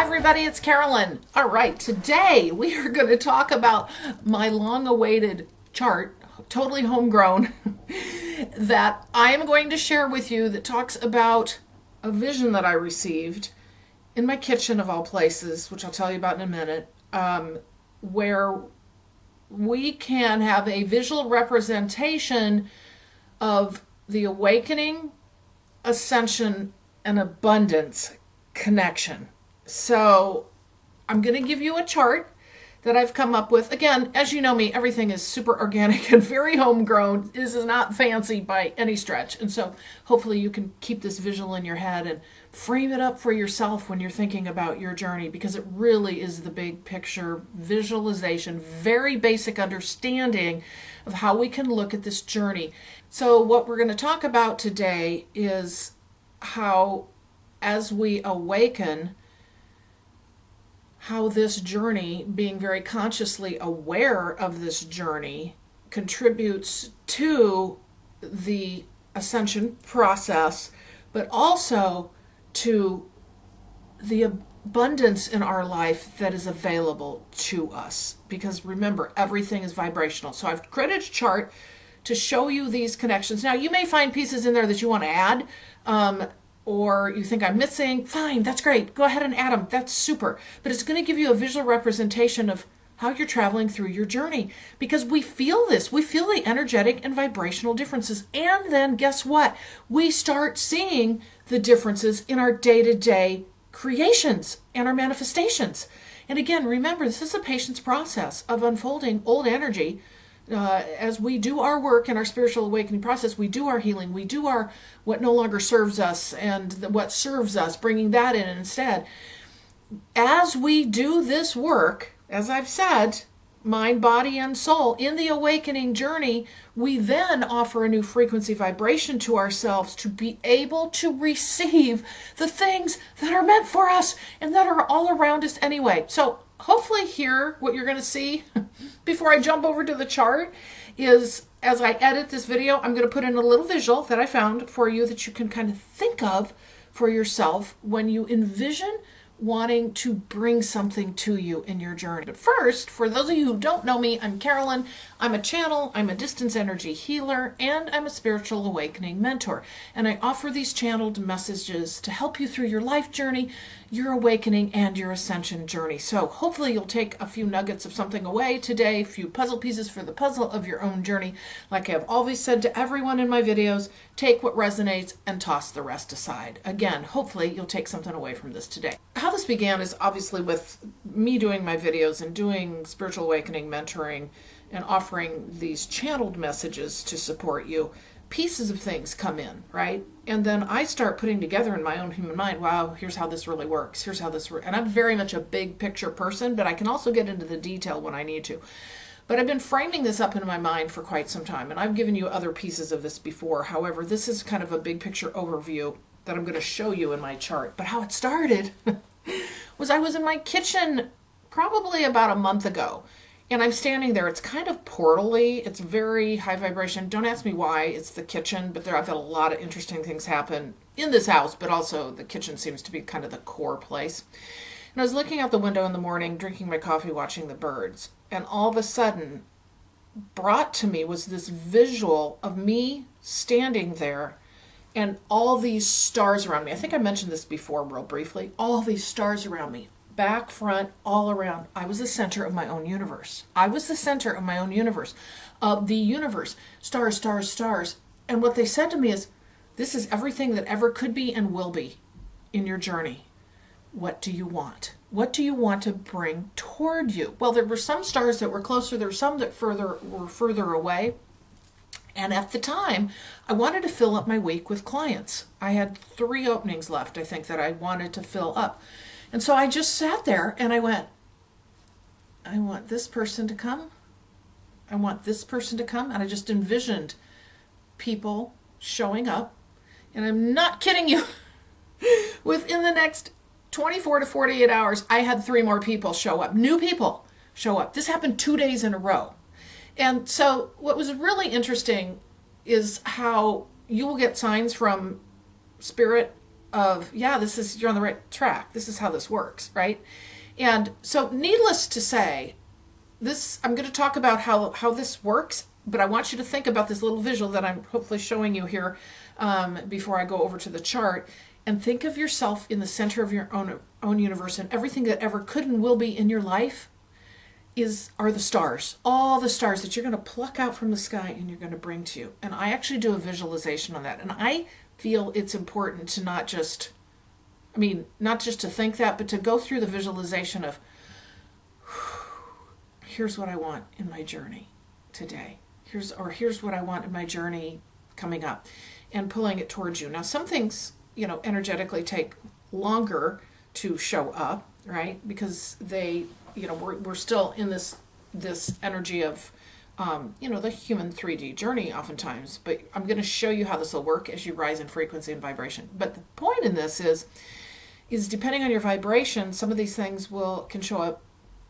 Hi everybody, it's Carolyn. All right, today we are going to talk about my long-awaited chart, totally homegrown, that I am going to share with you that talks about a vision that I received in my kitchen of all places, which I'll tell you about in a minute, where we can have a visual representation of the awakening, ascension, and abundance connection. So I'm going to give you a chart that I've come up with. Again, as you know me, everything is super organic and very homegrown. This is not fancy by any stretch. And so hopefully you can keep this visual in your head and frame it up for yourself when you're thinking about your journey, because it really is the big picture visualization, very basic understanding of how we can look at this journey. So what we're going to talk about today is how, as we awaken, how this journey, being very consciously aware of this journey, contributes to the ascension process, but also to the abundance in our life that is available to us. Because remember, everything is vibrational. So I've created a chart to show you these connections. Now, you may find pieces in there that you want to add, or you think I'm missing. Fine, that's great. Go ahead and add them. That's super. But it's going to give you a visual representation of how you're traveling through your journey, because we feel this. We feel the energetic and vibrational differences. And then guess what? We start seeing the differences in our day-to-day creations and our manifestations. And again, remember, this is a patience process of unfolding old energy. As we do our work in our spiritual awakening process, we do our healing, we do our what no longer serves us and what serves us, bringing that in instead. As we do this work, as I've said, mind, body, and soul, in the awakening journey, we then offer a new frequency vibration to ourselves to be able to receive the things that are meant for us and that are all around us anyway. So hopefully here, what you're going to see before I jump over to the chart is, as I edit this video, I'm going to put in a little visual that I found for you that you can kind of think of for yourself when you envision wanting to bring something to you in your journey. But first, for those of you who don't know me, I'm Carolyn. I'm a channel, I'm a distance energy healer, and I'm a spiritual awakening mentor. And I offer these channeled messages to help you through your life journey, your awakening, and your ascension journey. So hopefully you'll take a few nuggets of something away today, a few puzzle pieces for the puzzle of your own journey. Like I've always said to everyone in my videos, take what resonates and toss the rest aside. Again, hopefully you'll take something away from this today. How this began is obviously with me doing my videos and doing spiritual awakening mentoring and offering these channeled messages to support you. Pieces of things come in, right? And then I start putting together in my own human mind, wow, here's how this really works. Here's how this works. And I'm very much a big picture person, but I can also get into the detail when I need to. But I've been framing this up in my mind for quite some time, and I've given you other pieces of this before. However, this is kind of a big picture overview that I'm going to show you in my chart. But how it started was I was in my kitchen probably about a month ago. And I'm standing there. It's kind of portal-y. It's very high vibration. Don't ask me why. It's the kitchen, but I've had a lot of interesting things happen in this house, but also the kitchen seems to be kind of the core place. And I was looking out the window in the morning, drinking my coffee, watching the birds. And all of a sudden, brought to me was this visual of me standing there and all these stars around me. I think I mentioned this before real briefly. All these stars around me. Back, front, all around. I was the center of my own universe. I was the center of my own universe. Of the universe. Stars, stars, stars. And what they said to me is, this is everything that ever could be and will be in your journey. What do you want? What do you want to bring toward you? Well, there were some stars that were closer. There were some that were further away. And at the time, I wanted to fill up my week with clients. I had 3 openings left, I think, that I wanted to fill up. And so I just sat there and I went, I want this person to come. I want this person to come. And I just envisioned people showing up. And I'm not kidding you. Within the next 24 to 48 hours, I had 3 more people show up. New people show up. This happened 2 days in a row. And so what was really interesting is how you will get signs from spirit of, yeah, you're on the right track. This is how this works, right? And so needless to say, I'm going to talk about how this works, but I want you to think about this little visual that I'm hopefully showing you here before I go over to the chart. And think of yourself in the center of your own universe, and everything that ever could and will be in your life are the stars. All the stars that you're going to pluck out from the sky and you're going to bring to you. And I actually do a visualization on that. And I feel it's important to not just to think that, but to go through the visualization of, here's what I want in my journey today. Here's what I want in my journey coming up, and pulling it towards you. Now, some things, energetically take longer to show up, right? Because we're still in this energy of, the human 3D journey oftentimes. But I'm going to show you how this will work as you rise in frequency and vibration. But the point in this is depending on your vibration, some of these things can show up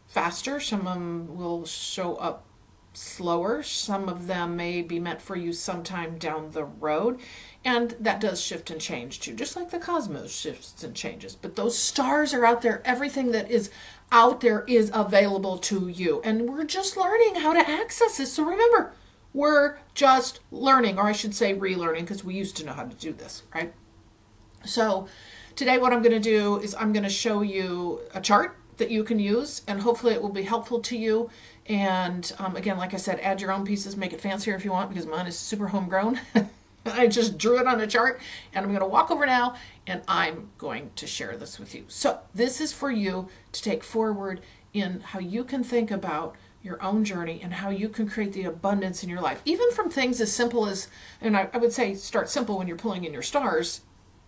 faster, some of them will show up slower, some of them may be meant for you sometime down the road, and that does shift and change too, just like the cosmos shifts and changes. But those stars are out there. Everything that is out there is available to you, and we're just learning how to access this. So remember, we're just learning, or I should say relearning, because we used to know how to do this, right? So today what I'm going to do is I'm going to show you a chart that you can use, and hopefully it will be helpful to you. And again, like I said, add your own pieces, make it fancier if you want, because mine is super homegrown. I just drew it on a chart, and I'm going to walk over now and I'm going to share this with you. So this is for you to take forward in how you can think about your own journey and how you can create the abundance in your life, even from things as simple as, and I would say start simple when you're pulling in your stars,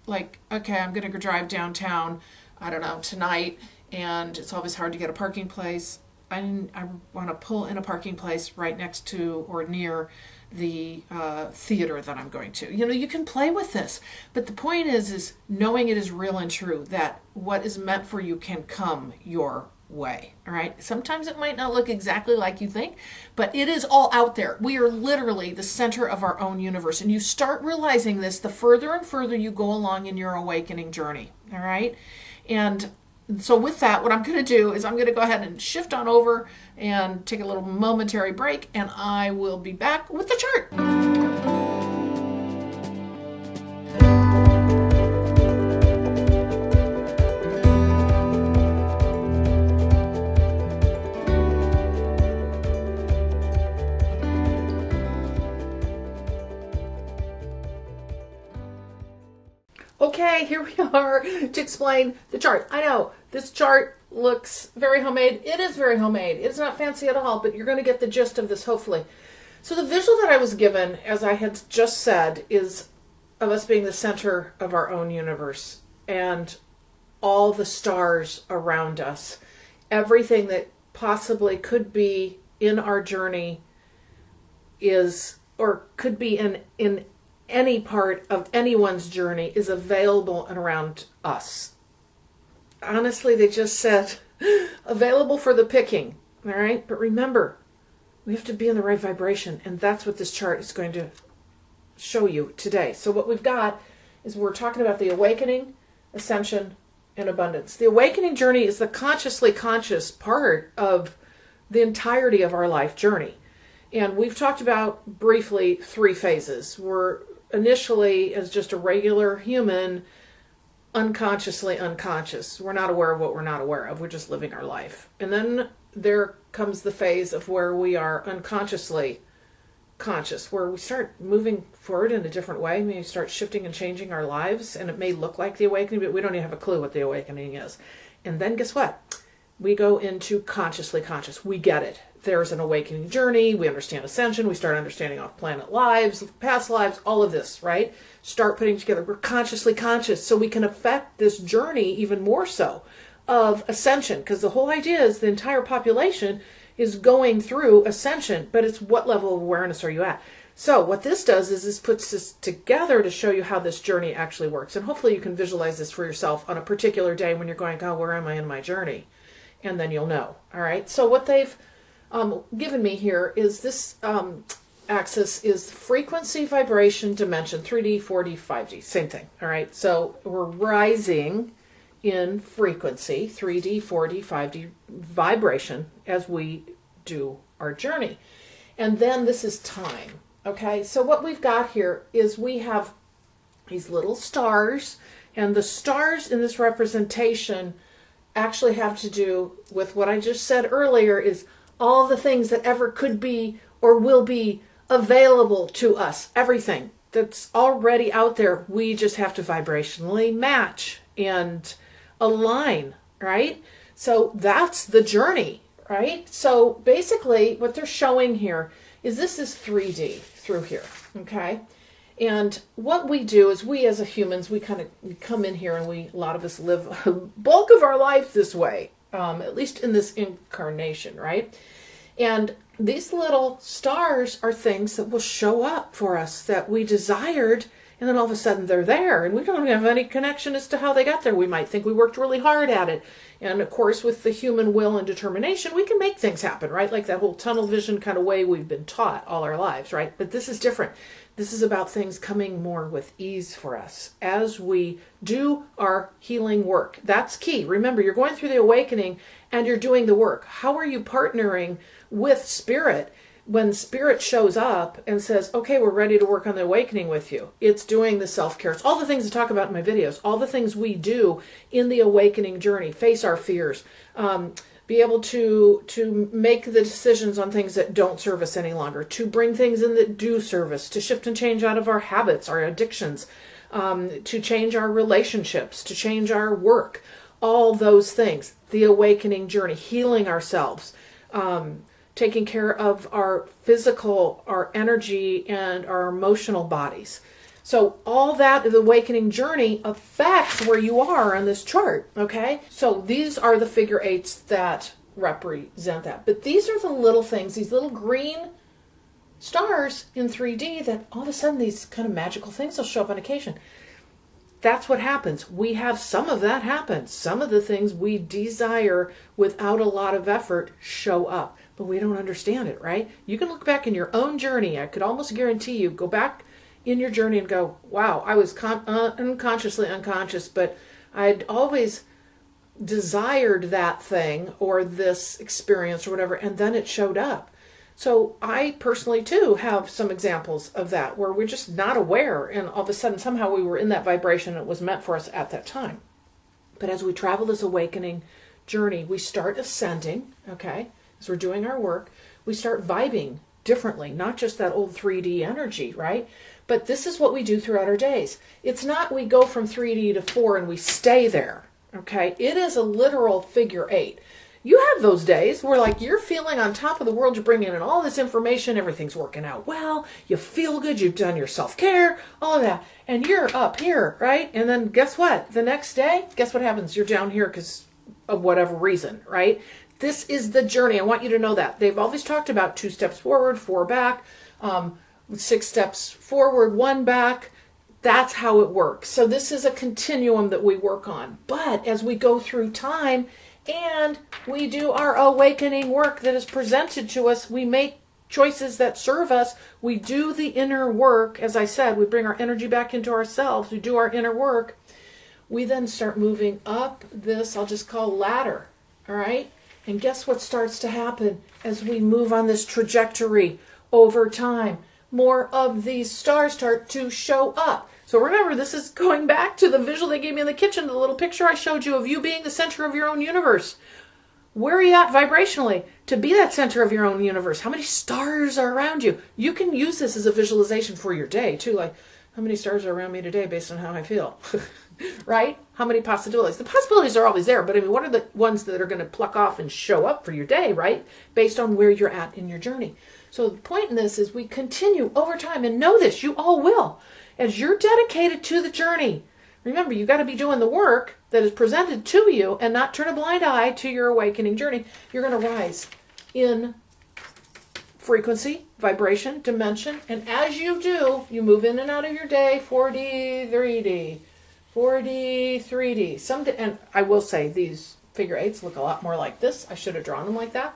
like, okay, I'm going to go drive downtown, I don't know, tonight, and it's always hard to get a parking place. I want to pull in a parking place right next to or near the theater that I'm going to. You can play with this, but the point is knowing it is real and true, that what is meant for you can come your way. All right. Sometimes it might not look exactly like you think, but it is all out there. We are literally the center of our own universe. And you start realizing this the further and further you go along in your awakening journey. All right. And so with that, what I'm going to do is I'm going to go ahead and shift on over and take a little momentary break, and I will be back with the chart. Okay, here we are to explain the chart. I know this chart looks very homemade. It is very homemade. It's not fancy at all, but you're going to get the gist of this, hopefully. So the visual that I was given, as I had just said, is of us being the center of our own universe and all the stars around us. Everything that possibly could be in our journey is, or could be in any part of anyone's journey, is available and around us. Honestly, they just said available for the picking. All right. But remember, we have to be in the right vibration. And that's what this chart is going to show you today. So what we've got is we're talking about the awakening, ascension, and abundance. The awakening journey is the consciously conscious part of the entirety of our life journey. And we've talked about briefly 3 phases. We're initially as just a regular human, unconsciously unconscious. We're not aware of what we're not aware of. We're just living our life. And then there comes the phase of where we are unconsciously conscious, where we start moving forward in a different way. We start shifting and changing our lives, and it may look like the awakening, but we don't even have a clue what the awakening is. And then guess what? We go into consciously conscious. We get it. There's an awakening journey. We understand ascension. We start understanding off-planet lives, past lives, all of this, right? Start putting together. We're consciously conscious, so we can affect this journey even more so of ascension, because the whole idea is the entire population is going through ascension, but it's what level of awareness are you at? So what this does is this puts this together to show you how this journey actually works. And hopefully you can visualize this for yourself on a particular day when you're going, oh, where am I in my journey? And then you'll know. All right. So what they've given me here is this axis is frequency, vibration, dimension, 3D, 4D, 5D, same thing. All right, so we're rising in frequency, 3D, 4D, 5D vibration as we do our journey. And then this is time. Okay, so what we've got here is we have these little stars, and the stars in this representation actually have to do with what I just said earlier, is all the things that ever could be or will be available to us. Everything that's already out there, we just have to vibrationally match and align, right? So that's the journey, right? So basically what they're showing here is this is 3D through here, okay? And what we do is we as humans, we come in here and a lot of us live a bulk of our life this way, at least in this incarnation, right? And these little stars are things that will show up for us that we desired, and then all of a sudden they're there, and we don't have any connection as to how they got there. We might think we worked really hard at it. And of course, with the human will and determination, we can make things happen, right? Like that whole tunnel vision kind of way we've been taught all our lives, right? But this is different. This is about things coming more with ease for us as we do our healing work. That's key. Remember, you're going through the awakening and you're doing the work. How are you partnering with Spirit when Spirit shows up and says, okay, we're ready to work on the awakening with you? It's doing the self-care. It's all the things I talk about in my videos, all the things we do in the awakening journey, face our fears, be able to make the decisions on things that don't serve us any longer, to bring things in that do serve us, to shift and change out of our habits, our addictions, to change our relationships, to change our work, all those things. The awakening journey, healing ourselves, taking care of our physical, our energy, and our emotional bodies. So all that, the awakening journey affects where you are on this chart, okay? So these are the figure eights that represent that. But these are the little things, these little green stars in 3D that all of a sudden these kind of magical things will show up on occasion. That's what happens. We have some of that happen. Some of the things we desire without a lot of effort show up, but we don't understand it, right? You can look back in your own journey. I could almost guarantee you, go back in your journey and go, wow, I was unconsciously unconscious, but I'd always desired that thing or this experience or whatever, and then it showed up. So I personally too have some examples of that where we're just not aware, and all of a sudden somehow we were in that vibration and it was meant for us at that time. But as we travel this awakening journey, we start ascending, okay, as we're doing our work, we start vibing differently, not just that old 3D energy, right? But this is what we do throughout our days. It's not we go from 3D to 4 and we stay there, okay? It is a literal figure 8. You have those days where like you're feeling on top of the world, you're bringing in all this information, everything's working out well, you feel good, you've done your self-care, all of that, and you're up here, right? And then guess what? The next day, guess what happens? You're down here because of whatever reason, right? This is the journey. I want you to know that. They've always talked about 2 steps forward, 4 back, 6 steps forward, 1 back. That's how it works. So this is a continuum that we work on. But as we go through time and we do our awakening work that is presented to us, we make choices that serve us. We do the inner work. As I said, we bring our energy back into ourselves. We do our inner work. We then start moving up this, I'll just call ladder. All right? And guess what starts to happen as we move on this trajectory over time? More of these stars start to show up. So remember, this is going back to the visual they gave me in the kitchen, the little picture I showed you of you being the center of your own universe. Where are you at vibrationally to be that center of your own universe? How many stars are around you? You can use this as a visualization for your day too, like how many stars are around me today based on how I feel, right? How many possibilities? The possibilities are always there, but I mean, what are the ones that are going to pluck off and show up for your day, right? Based on where you're at in your journey. So the point in this is we continue over time, and know this, you all will. As you're dedicated to the journey, remember, you got to be doing the work that is presented to you and not turn a blind eye to your awakening journey. You're going to rise in frequency, vibration, dimension, and as you do, you move in and out of your day, 4D, 3D, 4D, 3D. And I will say these figure eights look a lot more like this. I should have drawn them like that,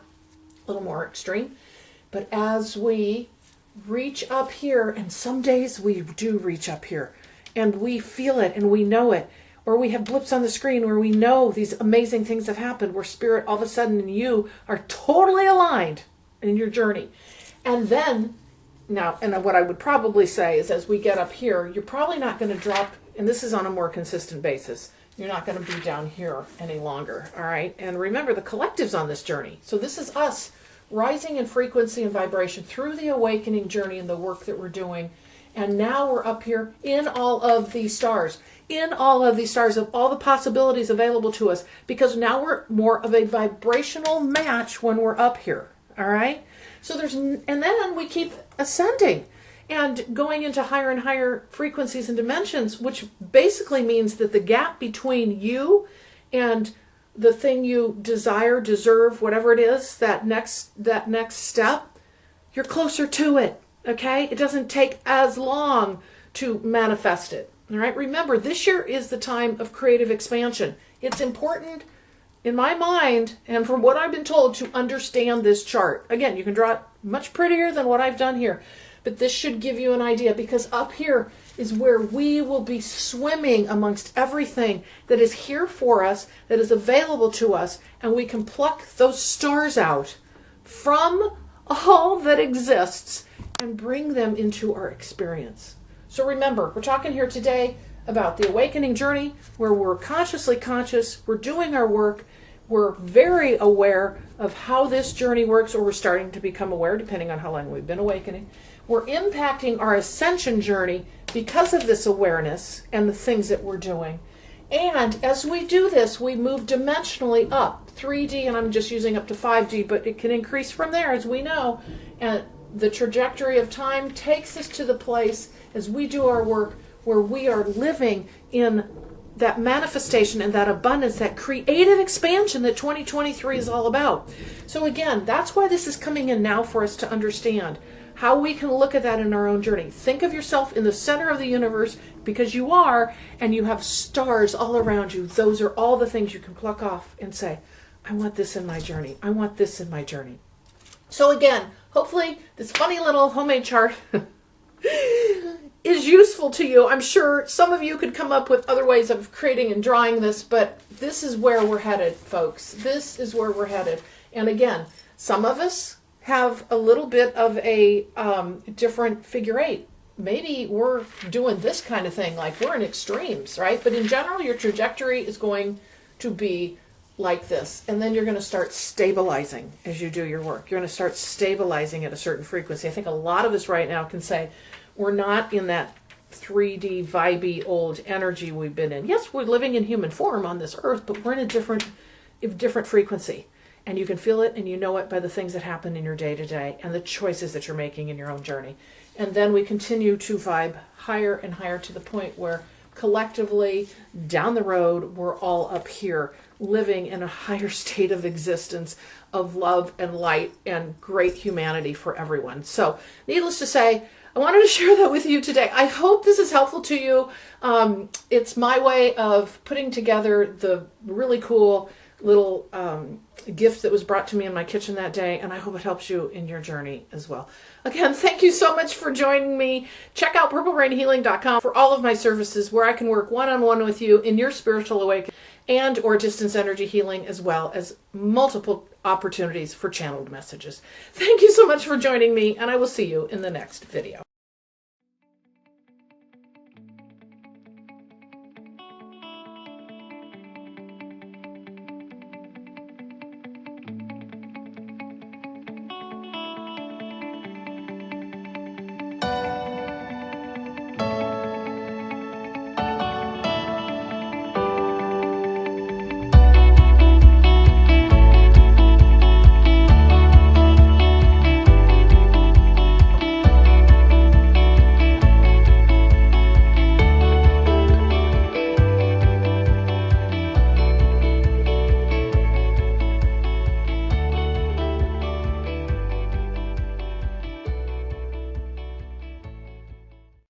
a little more extreme. But as we reach up here, and some days we do reach up here, and we feel it and we know it. Or we have blips on the screen where we know these amazing things have happened, where spirit all of a sudden and you are totally aligned in your journey. And then, now, and what I would probably say is as we get up here, you're probably not going to drop, and this is on a more consistent basis, you're not going to be down here any longer, all right? And remember, the collective's on this journey. So this is us rising in frequency and vibration through the awakening journey and the work that we're doing. And now we're up here in all of these stars, of all the possibilities available to us, because now we're more of a vibrational match when we're up here, all right? So and then we keep ascending and going into higher and higher frequencies and dimensions, which basically means that the gap between you and the thing you desire, deserve, whatever it is, that next step, you're closer to it, okay? It doesn't take as long to manifest it, all right? Remember, this year is the time of creative expansion. It's important, in my mind, and from what I've been told, to understand this chart. Again, you can draw it much prettier than what I've done here, but this should give you an idea, because up here is where we will be swimming amongst everything that is here for us, that is available to us, and we can pluck those stars out from all that exists and bring them into our experience. So remember, we're talking here today about the awakening journey, where we're consciously conscious, we're doing our work, we're very aware of how this journey works, or we're starting to become aware, depending on how long we've been awakening. We're impacting our ascension journey because of this awareness and the things that we're doing. And as we do this, we move dimensionally up, 3D, and I'm just using up to 5D, but it can increase from there, as we know. And the trajectory of time takes us to the place, as we do our work, where we are living in that manifestation and that abundance, that creative expansion that 2023 is all about. So again, that's why this is coming in now, for us to understand how we can look at that in our own journey. Think of yourself in the center of the universe, because you are, and you have stars all around you. Those are all the things you can pluck off and say, I want this in my journey. I want this in my journey. So again, hopefully this funny little homemade chart is useful to you. I'm sure some of you could come up with other ways of creating and drawing this, but this is where we're headed, folks. This is where we're headed. And again, some of us have a little bit of a different figure eight. Maybe we're doing this kind of thing, like we're in extremes, right? But in general, your trajectory is going to be like this. And then you're going to start stabilizing as you do your work. You're going to start stabilizing at a certain frequency. I think a lot of us right now can say we're not in that 3D, vibey, old energy we've been in. Yes, we're living in human form on this earth, but we're in a different frequency. And you can feel it and you know it by the things that happen in your day-to-day and the choices that you're making in your own journey. And then we continue to vibe higher and higher to the point where collectively, down the road, we're all up here living in a higher state of existence of love and light and great humanity for everyone. So, needless to say, I wanted to share that with you today. I hope this is helpful to you. It's my way of putting together the really cool little gift that was brought to me in my kitchen that day, and I hope it helps you in your journey as well. Again, thank you so much for joining me. Check out purplerainhealing.com for all of my services, where I can work one-on-one with you in your spiritual awakening and or distance energy healing, as well as multiple opportunities for channeled messages. Thank you so much for joining me, and I will see you in the next video.